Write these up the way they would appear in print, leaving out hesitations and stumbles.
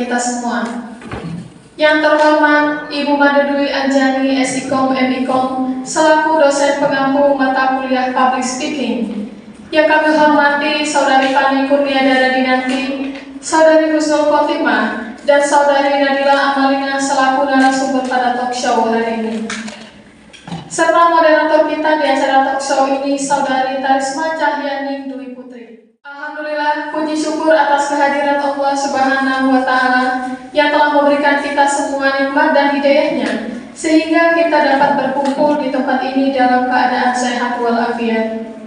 kita semua. Yang terhormat Ibu Made Dwi Anjani SIKOM MIKOM selaku dosen pengampu mata kuliah Public Speaking. Yang kami hormati Saudari Fani Kurniadara Dinanti, Saudari Husnul Khotimah, dan Saudari Nadila Amalina selaku narasumber pada talk show hari ini. Serta moderator kita di acara talk show ini, Saudari Tarisma Cahyaning Dwi Putri. Alhamdulillah, puji syukur atas kehadiran Allah Subhanahu wa Ta'ala yang telah memberikan kita semua nikmat dan hidayahnya, sehingga kita dapat berkumpul di tempat ini dalam keadaan sehat walafiat.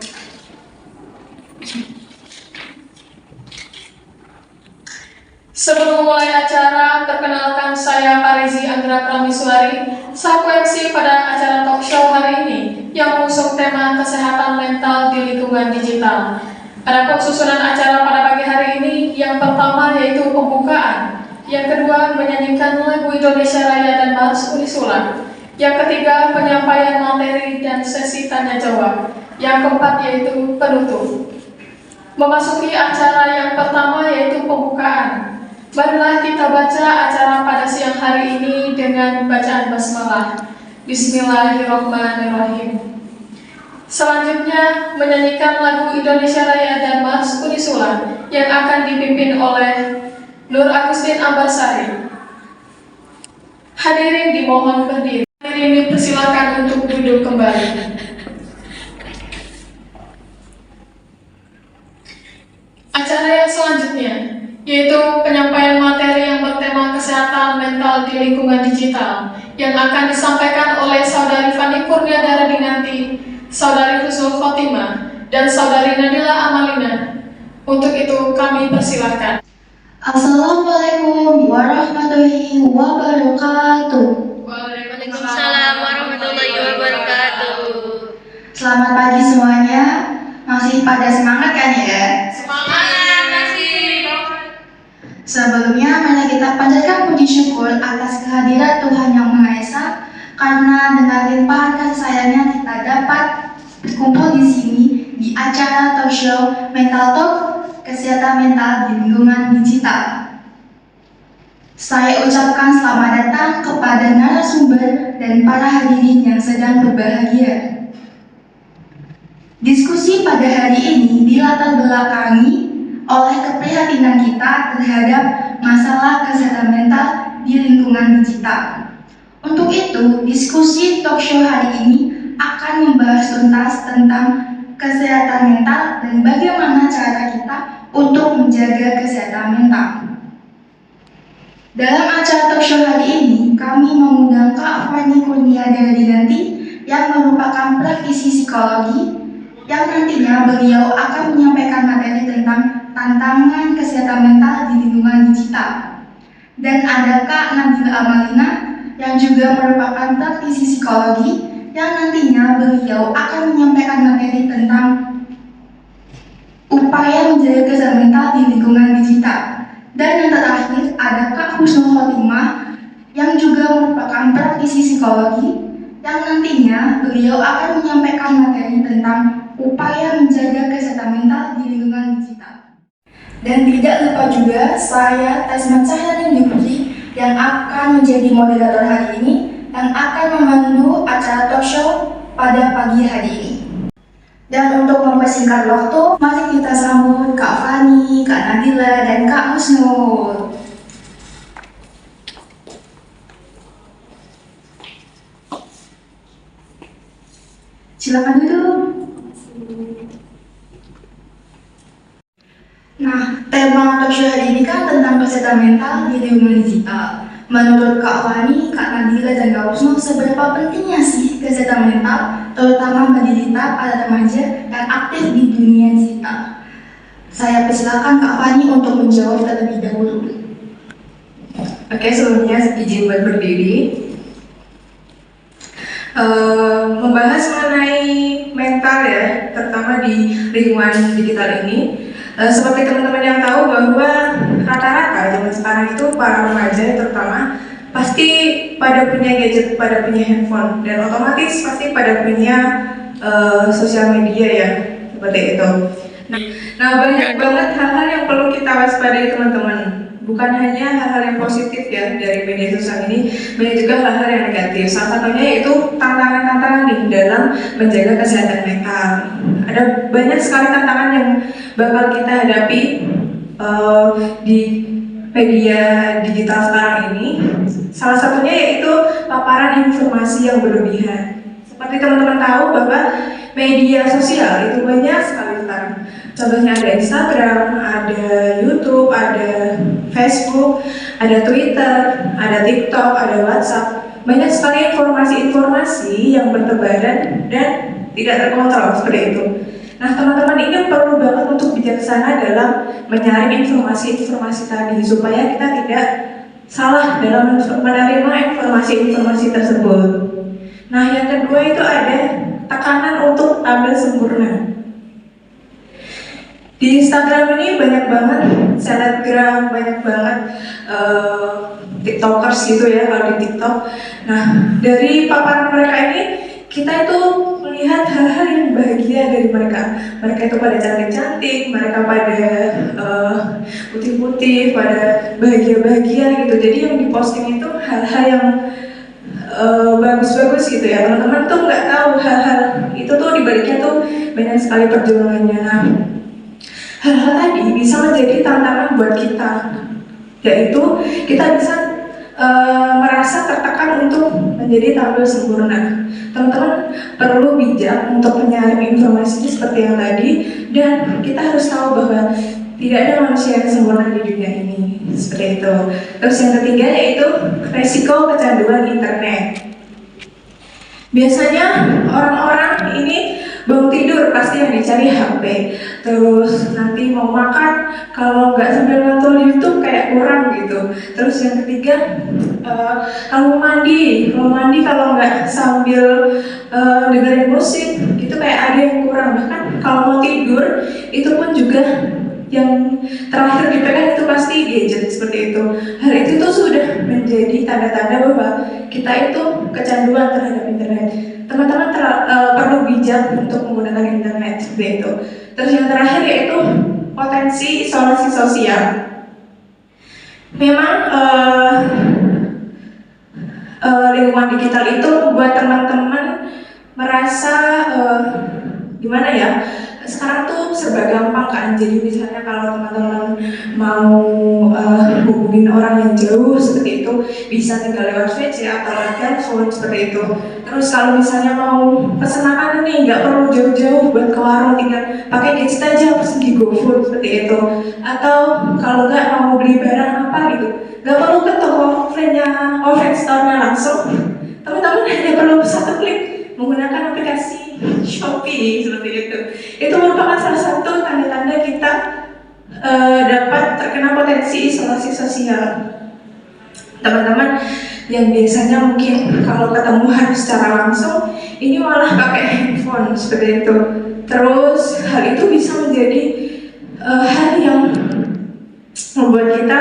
Sebelum mulai acara, perkenalkan saya Parizi Anggra Prameswari, selaku MC pada acara talk show hari ini yang mengusung tema kesehatan mental di lingkungan digital. Adapun susunan acara pada pagi hari ini, yang pertama yaitu pembukaan, yang kedua menyanyikan lagu Indonesia Raya dan Mars Unisula, yang ketiga penyampaian materi dan sesi tanya jawab, yang keempat yaitu penutup. Memasuki acara yang pertama yaitu pembukaan. Marilah kita baca acara pada siang hari ini dengan bacaan basmalah. Bismillahirrahmanirrahim. Selanjutnya menyanyikan lagu Indonesia Raya dan Mars Unisula yang akan dipimpin oleh Nur Agustin Ambarsari. Hadirin dimohon berdiri. Hadirin dipersilakan untuk duduk kembali. Acara yang selanjutnya yaitu penyampaian materi yang bertema kesehatan mental di lingkungan digital yang akan disampaikan oleh Saudari Fani Kurniadara Dinanti, Saudari Husnul Khotimah, dan Saudari Nadila Amalina. Untuk itu kami persilahkan. Assalamualaikum warahmatullahi wabarakatuh. Waalaikumsalam warahmatullahi wabarakatuh. Selamat pagi semuanya. Masih pada semangat kan ya? Semangat masih. Sebelumnya, mari kita panjatkan puji syukur atas kehadiran Tuhan Yang Maha Esa, karena dengan limpahan kasih sayangnya kita dapat berkumpul di sini di acara talk show Mental Talk, kesehatan mental di lingkungan digital. Saya ucapkan selamat datang kepada narasumber dan para hadirin yang sedang berbahagia. Diskusi pada hari ini dilatar belakangi oleh keprihatinan kita terhadap masalah kesehatan mental di lingkungan digital. Untuk itu, diskusi talk show hari ini akan membahas tuntas tentang kesehatan mental dan bagaimana cara kita untuk menjaga kesehatan mental. Dalam acara talk show hari ini, kami mengundang Kak Fani Kurniadara Dinanti yang merupakan praktisi psikologi yang nantinya beliau akan menyampaikan materi tentang tantangan kesehatan mental di lingkungan digital. Dan ada Kak Nadila Amalina yang juga merupakan praktisi psikologi yang nantinya beliau akan menyampaikan materi tentang upaya menjaga kesehatan mental di lingkungan digital. Dan yang terakhir ada Kak Husnul Khotimah yang juga merupakan praktisi psikologi yang nantinya beliau akan menyampaikan materi tentang upaya menjaga kesehatan mental di lingkungan digital. Dan tidak lupa juga saya Tarisma Cahyaning Dwi Putri yang akan menjadi moderator hari ini yang akan memandu acara talk show pada pagi hari ini. Dan untuk mempersingkat waktu, mari kita sambut Kak Fani, Kak Nadila, dan Kak Husnul. Silakan duduk. Nah, tema talk show hari ini kan tentang kesehatan mental di lingkungan digital. Menurut Kak Fani, Kak Nadila, dan Kak Husnul, seberapa pentingnya sih kesehatan mental, terutama bagi kita para remaja yang aktif di dunia digital? Saya persilakan Kak Fani untuk menjawab terlebih dahulu. Oke, sebelumnya izin buat berdiri. Membahas mengenai mental ya, terutama di lingkungan digital ini. Seperti teman-teman yang tahu bahwa rata-rata zaman sekarang itu para remaja terutama pasti pada punya gadget, pada punya handphone, dan otomatis pasti pada punya sosial media ya, seperti itu. Nah banyak banget hal-hal yang perlu kita waspadai teman-teman. bukan hanya hal-hal yang positif ya dari media sosial ini, banyak juga hal-hal yang negatif. Salah satunya yaitu tantangan-tantangan nih dalam menjaga kesehatan mental. Ada banyak sekali tantangan yang bakal kita hadapi di media digital sekarang ini. Salah satunya yaitu paparan informasi yang berlebihan. Seperti teman-teman tahu bahwa media sosial itu banyak sekali sekarang. Contohnya ada Instagram, ada YouTube, ada Facebook, ada Twitter, ada TikTok, ada WhatsApp. Banyak sekali informasi-informasi yang bertebaran dan tidak terkontrol seperti itu. Nah, teman-teman ini perlu banget untuk bijaksana dalam menyaring informasi-informasi tadi supaya kita tidak salah dalam menerima informasi-informasi tersebut. Nah, yang kedua itu ada tekanan untuk tampil sempurna. Di Instagram ini banyak banget selebgram, banyak banget tiktokers gitu ya kalau di TikTok. Nah, dari paparan mereka ini kita itu melihat hal-hal yang bahagia dari mereka. Mereka itu pada cantik-cantik, mereka pada putih-putih, pada bahagia-bahagia gitu. Jadi yang diposting itu hal-hal yang bagus-bagus gitu ya. Teman-teman tuh nggak tahu hal-hal itu tuh dibaliknya tuh banyak sekali perjuangannya. Nah, hal-hal tadi bisa menjadi tantangan buat kita, yaitu kita bisa merasa tertekan untuk menjadi tampil sempurna. Teman-teman perlu bijak untuk menyaring informasi seperti yang tadi, dan kita harus tahu bahwa tidak ada manusia yang sempurna di dunia ini, seperti itu. Terus yang ketiga yaitu resiko kecanduan internet. Biasanya orang-orang ini bangun tidur pasti yang dicari HP. Terus nanti mau makan, kalau nggak sambil nonton YouTube kayak kurang gitu. Terus yang ketiga, kalau mandi kalau nggak sambil dengerin musik, itu kayak ada yang kurang. Bahkan kalau mau tidur, itu pun juga yang terakhir dipegang itu pasti gadget seperti itu. Hal itu tuh sudah menjadi tanda-tanda bahwa kita itu kecanduan terhadap internet. Teman-teman perlu bijak untuk menggunakan internet seperti itu. Terus yang terakhir yaitu potensi isolasi sosial. Memang lingkungan digital itu membuat teman-teman merasa gimana ya? Sekarang tuh serba gampang kan. Jadi misalnya kalau teman-teman mau hubungin orang yang jauh seperti itu, bisa tinggal lewat VC atau lewat telepon seperti itu. Terus kalau misalnya mau pesen makanan nih, nggak perlu jauh-jauh buat ke warung, tinggal pakai gadget aja pesen di GoFood seperti itu. Atau kalau nggak mau beli barang apa gitu, nggak perlu ke toko offline store-nya langsung. Teman-teman hanya perlu satu klik menggunakan aplikasi Shopee seperti itu. Itu merupakan salah satu tanda-tanda kita dapat terkena potensi isolasi sosial. Teman-teman yang biasanya mungkin kalau ketemu harus secara langsung, ini malah pakai handphone seperti itu. Terus hal itu bisa menjadi hal yang membuat kita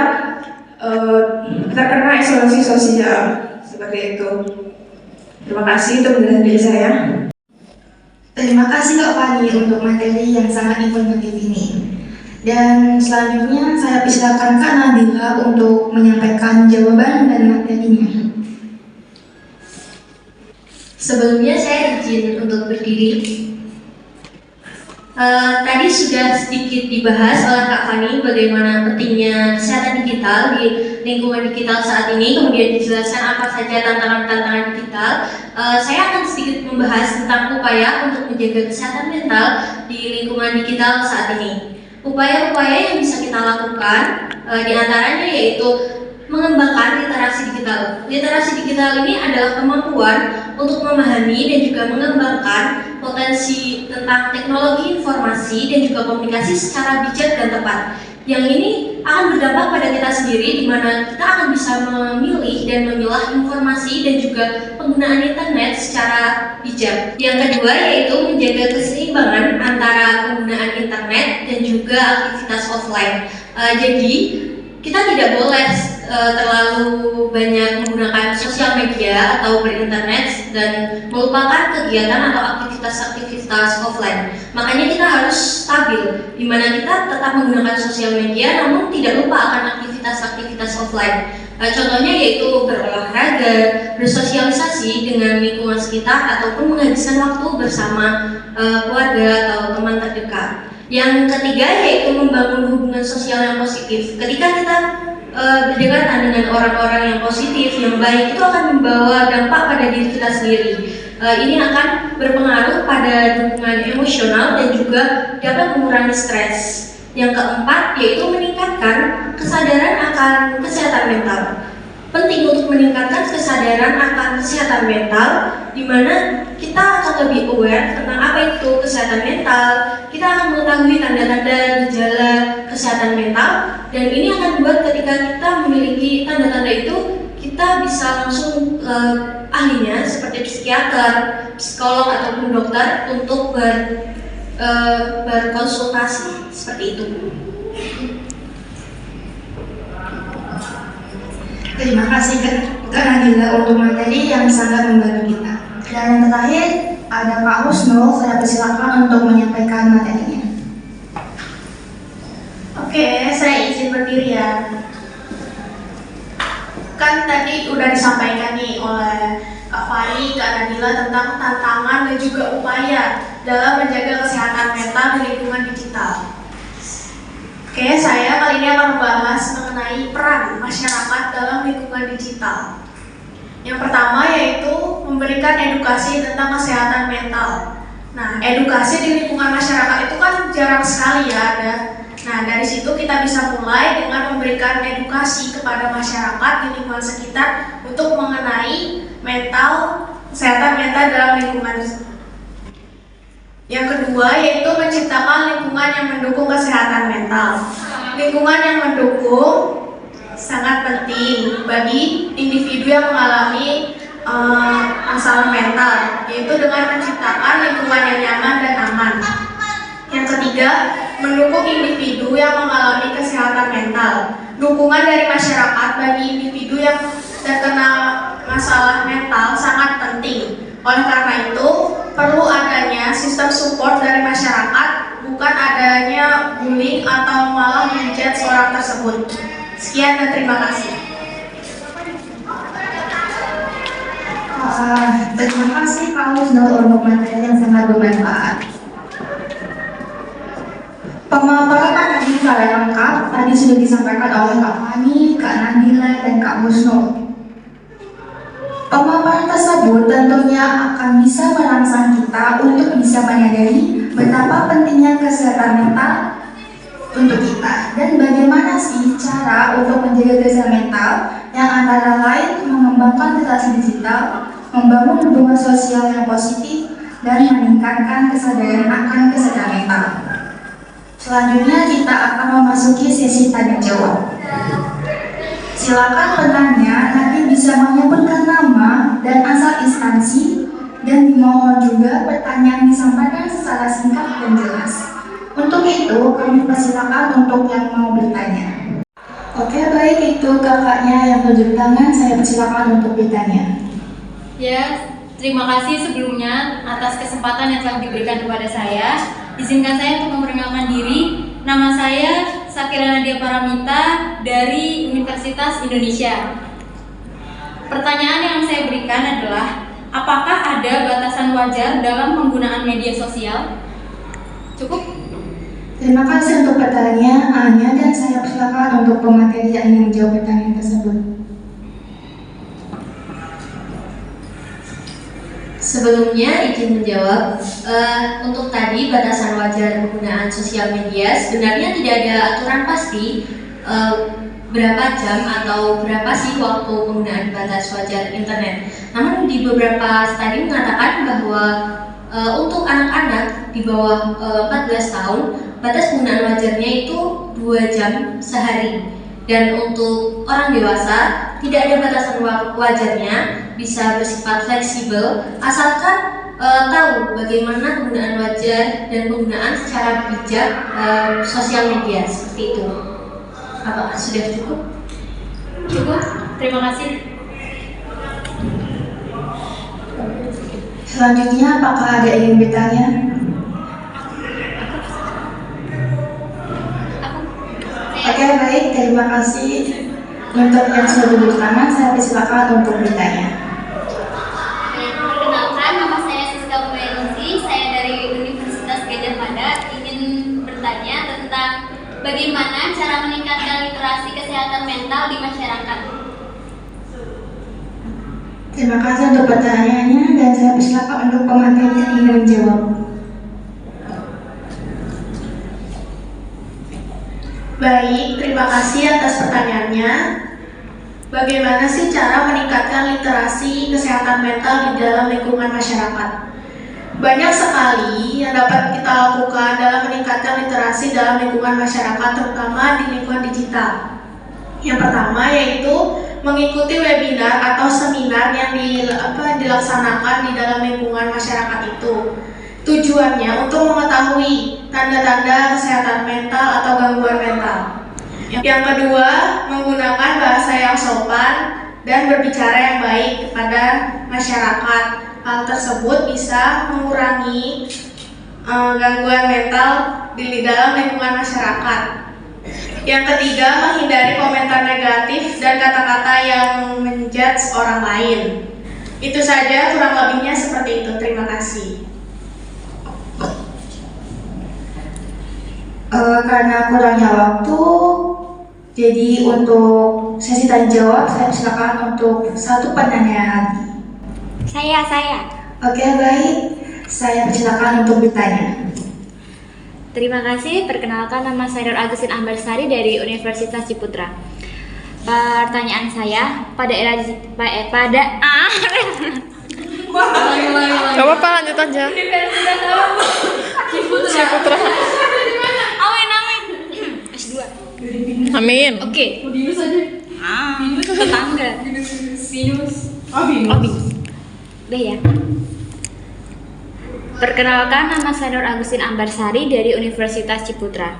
terkena isolasi sosial seperti itu. Terima kasih, itu penjelasan dari saya. Terima kasih Kak Fani untuk materi yang sangat informatif ini. Dan selanjutnya saya persilakan Kak Nadila untuk menyampaikan jawaban dan materinya. Sebelumnya saya izin untuk berdiri. Tadi sudah sedikit dibahas oleh Kak Fani bagaimana pentingnya kesehatan digital di lingkungan digital saat ini, kemudian dijelaskan apa saja tantangan-tantangan digital. Saya akan sedikit membahas tentang upaya untuk menjaga kesehatan mental di lingkungan digital saat ini. Upaya-upaya yang bisa kita lakukan diantaranya yaitu mengembangkan literasi digital. Literasi digital ini adalah kemampuan untuk memahami dan juga mengembangkan potensi tentang teknologi informasi dan juga komunikasi secara bijak dan tepat. Yang ini akan berdampak pada kita sendiri, di mana kita akan bisa memilih dan memilah informasi dan juga penggunaan internet secara bijak. Yang kedua yaitu menjaga keseimbangan antara penggunaan internet dan juga aktivitas offline. Jadi kita tidak boleh terlalu banyak menggunakan sosial media atau berinternet dan melupakan kegiatan atau aktivitas-aktivitas offline. Makanya kita harus stabil, di mana kita tetap menggunakan sosial media namun tidak lupa akan aktivitas aktivitas offline. Contohnya yaitu berolahraga, bersosialisasi dengan lingkungan sekitar, ataupun menghabiskan waktu bersama keluarga atau teman terdekat. Yang ketiga yaitu membangun hubungan sosial yang positif. Ketika kita berdekatan dengan orang-orang yang positif, yang baik, itu akan membawa dampak pada diri kita sendiri. Ini akan berpengaruh pada dukungan emosional dan juga dapat mengurangi stres. Yang keempat yaitu meningkatkan kesadaran akan kesehatan mental. Penting untuk meningkatkan kesadaran akan kesehatan mental, di mana kita akan lebih aware tentang apa itu kesehatan mental. Kita akan mengetahui tanda-tanda gejala kesehatan mental, dan ini akan membuat ketika kita memiliki tanda-tanda itu, kita bisa langsung ahlinya seperti psikiater, psikolog ataupun dokter untuk berkonsultasi seperti itu. Terima kasih Kak Nadila untuk materi yang sangat membantu kita. Dan yang terakhir ada Kak Husnul, saya persilakan untuk menyampaikan materinya. Oke, saya izin berdiri ya. Kan tadi udah disampaikan nih oleh Kak Fani, Kak Nadila tentang tantangan dan juga upaya dalam menjaga kesehatan mental di lingkungan digital. Oke, saya kali ini akan membahas mengenai peran masyarakat dalam lingkungan digital. Yang pertama yaitu memberikan edukasi tentang kesehatan mental. Nah, edukasi di lingkungan masyarakat itu kan jarang sekali ya ada. Nah, dari situ kita bisa mulai dengan memberikan edukasi kepada masyarakat di lingkungan sekitar untuk mengenai kesehatan mental dalam lingkungan. Yang kedua yaitu menciptakan lingkungan yang mendukung kesehatan mental. Lingkungan yang mendukung sangat penting bagi individu yang mengalami masalah mental, yaitu dengan menciptakan lingkungan yang nyaman dan aman. Yang ketiga, mendukung individu yang mengalami kesehatan mental. Dukungan dari masyarakat bagi individu yang terkena masalah mental sangat penting. Oleh karena itu, perlu adanya sistem support dari masyarakat, bukan adanya bullying atau malah menjudge orang tersebut. Sekian dan terima kasih. Terima kasih Kak Husnul untuk materi yang sangat bermanfaat. Pemaparan tadi secara lengkap tadi sudah disampaikan oleh Kak Fani, Kak Nadila, dan Kak Husnul. Pemaparan tersebut tentunya akan bisa merangsang kita untuk bisa menyadari betapa pentingnya kesehatan mental untuk kita, dan bagaimana sih cara untuk menjaga kesehatan mental yang antara lain mengembangkan literasi digital, membangun hubungan sosial yang positif, dan meningkatkan kesadaran akan kesehatan mental. Selanjutnya kita akan memasuki sesi tanya jawab. Silakan penanya nanti bisa menyebutkan nama dan asal instansi, dan dimohon juga pertanyaan disampaikan secara singkat dan jelas. Untuk itu kami persilakan untuk yang mau bertanya. Oke, baik, itu kakaknya yang tunjuk tangan, saya persilakan untuk bertanya. Ya, terima kasih sebelumnya atas kesempatan yang telah diberikan kepada saya. Izinkan saya untuk memperkenalkan diri. Nama saya Sakira Nadia Paramita dari Universitas Indonesia. Pertanyaan yang saya berikan adalah, apakah ada batasan wajar dalam penggunaan media sosial? Cukup? Terima kasih untuk pertanyaannya, dan saya persilakan untuk pemateri yang ingin menjawab pertanyaan tersebut. Sebelumnya izin menjawab, untuk tadi batasan wajar penggunaan sosial media sebenarnya tidak ada aturan pasti berapa jam atau berapa sih waktu penggunaan batas wajar internet. Namun di beberapa studi mengatakan bahwa untuk anak-anak di bawah 14 tahun batas penggunaan wajarnya itu 2 jam sehari. Dan untuk orang dewasa tidak ada batasan wajarnya, bisa bersifat fleksibel asalkan tahu bagaimana penggunaan wajar dan penggunaan secara bijak sosial media seperti itu. Apakah sudah cukup? Cukup? Terima kasih. Selanjutnya, apakah ada yang ingin bertanya? Oke, baik. terima kasih. Untuk yang sudah duduk tangan, saya persilakan untuk bertanya. Perkenalkan, nama saya Siska Mulyawati. Saya dari Universitas Gadjah Mada ingin bertanya tentang bagaimana cara meningkatkan literasi kesehatan mental di masyarakat. Terima kasih untuk pertanyaannya dan saya persilakan untuk pemateri yang ingin menjawab. Baik, terima kasih atas pertanyaannya. Bagaimana sih cara meningkatkan literasi kesehatan mental di dalam lingkungan masyarakat? Banyak sekali yang dapat kita lakukan dalam meningkatkan literasi dalam lingkungan masyarakat, terutama di lingkungan digital. Yang pertama yaitu mengikuti webinar atau seminar yang dilaksanakan di dalam lingkungan masyarakat itu. Tujuannya untuk mengetahui tanda-tanda kesehatan mental atau gangguan mental. Yang kedua, menggunakan bahasa yang sopan dan berbicara yang baik kepada masyarakat. Hal tersebut bisa mengurangi gangguan mental di dalam lingkungan masyarakat. Yang ketiga, menghindari komentar negatif dan kata-kata yang menjudge orang lain. Itu saja kurang lebihnya seperti itu. Terima kasih. Karena kurangnya waktu, jadi untuk sesi tanya jawab saya persilakan untuk satu penanya lagi. Saya. Oke, baik, saya persilakan untuk bertanya. Terima kasih. Perkenalkan, nama saya Nur Agustin Ambarsari dari Universitas Ciputra. Pertanyaan saya, pada era Gak apa-apa, lanjut aja. Ciputra. Amin. S2. Amin. Oke. Tetangga. Binus. Udah ya. Perkenalkan, nama saya Nur Agustin Ambarsari dari Universitas Ciputra.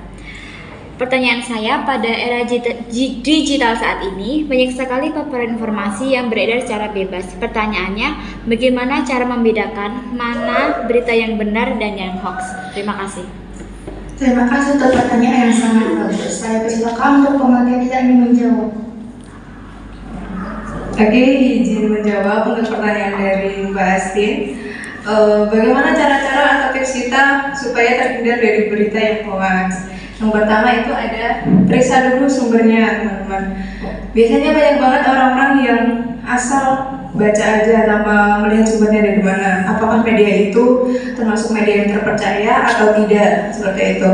Pertanyaan saya, pada era digital saat ini, banyak sekali paparan informasi yang beredar secara bebas. Pertanyaannya, bagaimana cara membedakan mana berita yang benar dan yang hoax? Terima kasih. Terima kasih untuk pertanyaan yang sangat bagus. Saya persilakan untuk pemateri yang ingin menjawab. Oke, izin menjawab untuk pertanyaan dari Mbak Astin. Bagaimana cara-cara atau tips kita supaya terhindar dari berita yang hoax? Yang pertama itu ada periksa dulu sumbernya, teman-teman. Biasanya banyak banget orang-orang yang asal baca aja tanpa melihat sumbernya dari mana. Apakah media itu termasuk media yang terpercaya atau tidak, seperti itu.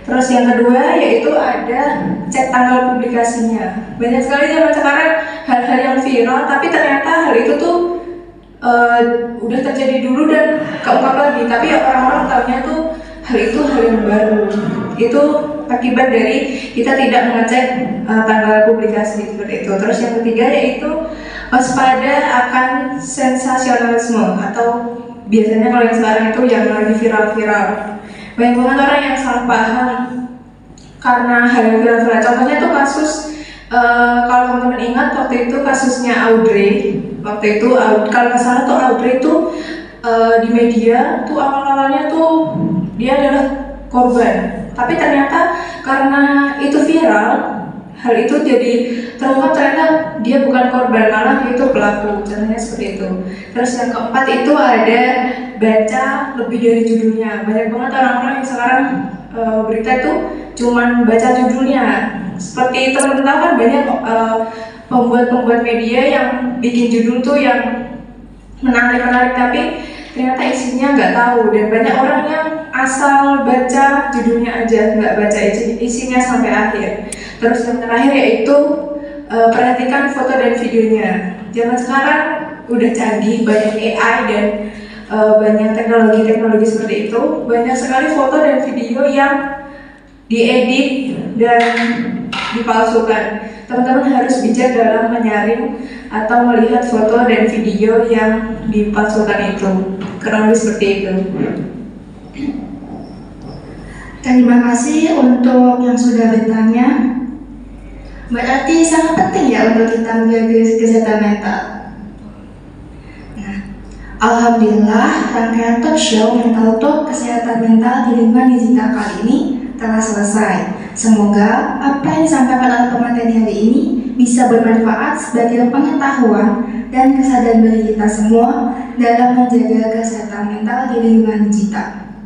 Terus yang kedua yaitu ada cek tanggal publikasinya. Banyak sekali zaman sekarang hal-hal yang viral, tapi ternyata hal itu tuh udah terjadi dulu dan keungkap lagi. Tapi orang-orang tahunya tuh hal itu hal yang baru. Itu akibat dari kita tidak mengecek tanggal publikasi seperti itu. Terus yang ketiga yaitu waspada akan sensasionalisme atau biasanya kalau yang sekarang itu yang lagi viral-viral. Banyak banget orang yang salah paham karena hal yang viral-viral. Contohnya tuh kasus kalau teman-teman ingat waktu itu kasusnya Audrey. Waktu itu kalau nggak salah tuh Audrey tuh di media tuh awal-awalnya tuh dia adalah korban. Tapi ternyata karena itu viral, hal itu jadi terungkap ternyata dia bukan korban, malah dia itu pelaku. Contohnya seperti itu. Terus yang keempat itu ada baca lebih dari judulnya. Banyak banget orang-orang yang sekarang berita itu cuman baca judulnya. Seperti teman-teman tahu kan banyak pembuat media yang bikin judul tuh yang menarik-menarik tapi ternyata isinya nggak tahu, dan banyak orang yang asal baca judulnya aja, nggak baca isinya sampai akhir. Terus yang terakhir yaitu perhatikan foto dan videonya. Zaman sekarang udah canggih, banyak AI dan banyak teknologi seperti itu. Banyak sekali foto dan video yang diedit dan dipalsukan. Teman-teman harus bijak dalam menyaring atau melihat foto dan video yang dipalsukan itu. Kurang lebih seperti itu. Terima kasih untuk yang sudah bertanya. Berarti sangat penting ya untuk kita menjaga kesehatan mental. Nah, alhamdulillah rangkaian talk show Mental Talk Kesehatan Mental di lingkungan digital kali ini telah selesai. Semoga apa yang disampaikan oleh pemateri hari ini bisa bermanfaat sebagai pengetahuan dan kesadaran bagi kita semua dalam menjaga kesehatan mental di lingkungan digital.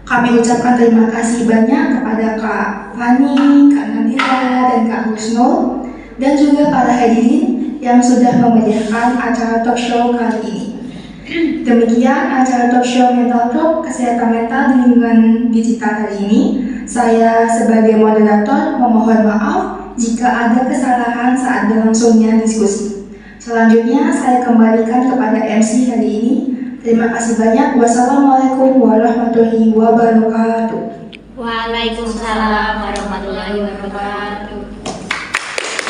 Kami ucapkan terima kasih banyak kepada Kak Fani, Kak Nadira, dan Kak Husnul, dan juga para hadirin yang sudah memeriahkan acara talk show kali ini. Demikian acara talk show Mental Talk Kesehatan Mental di Lingkungan Digital hari ini. Saya sebagai moderator memohon maaf jika ada kesalahan saat berlangsungnya diskusi. Selanjutnya saya kembalikan kepada MC hari ini. Terima kasih banyak. Wassalamualaikum warahmatullahi wabarakatuh. Waalaikumsalam warahmatullahi wabarakatuh.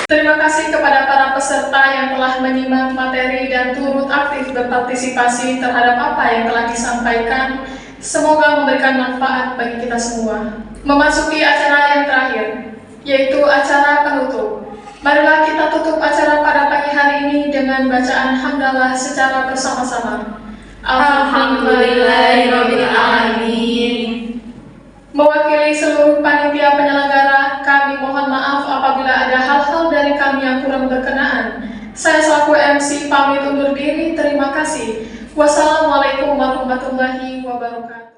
Terima kasih kepada para peserta yang telah menyimak materi dan turut aktif berpartisipasi terhadap apa yang telah disampaikan. Semoga memberikan manfaat bagi kita semua. Memasuki acara yang terakhir, yaitu acara penutup. Marilah kita tutup acara pada pagi hari ini dengan bacaan hamdalah secara bersama-sama. Alhamdulillahirabbil alamin. Mewakili seluruh panitia penyelenggara, kami mohon maaf apabila ada hal-hal dari kami yang kurang berkenaan. Saya selaku MC pamit undur diri. Terima kasih. Wassalamualaikum warahmatullahi wabarakatuh.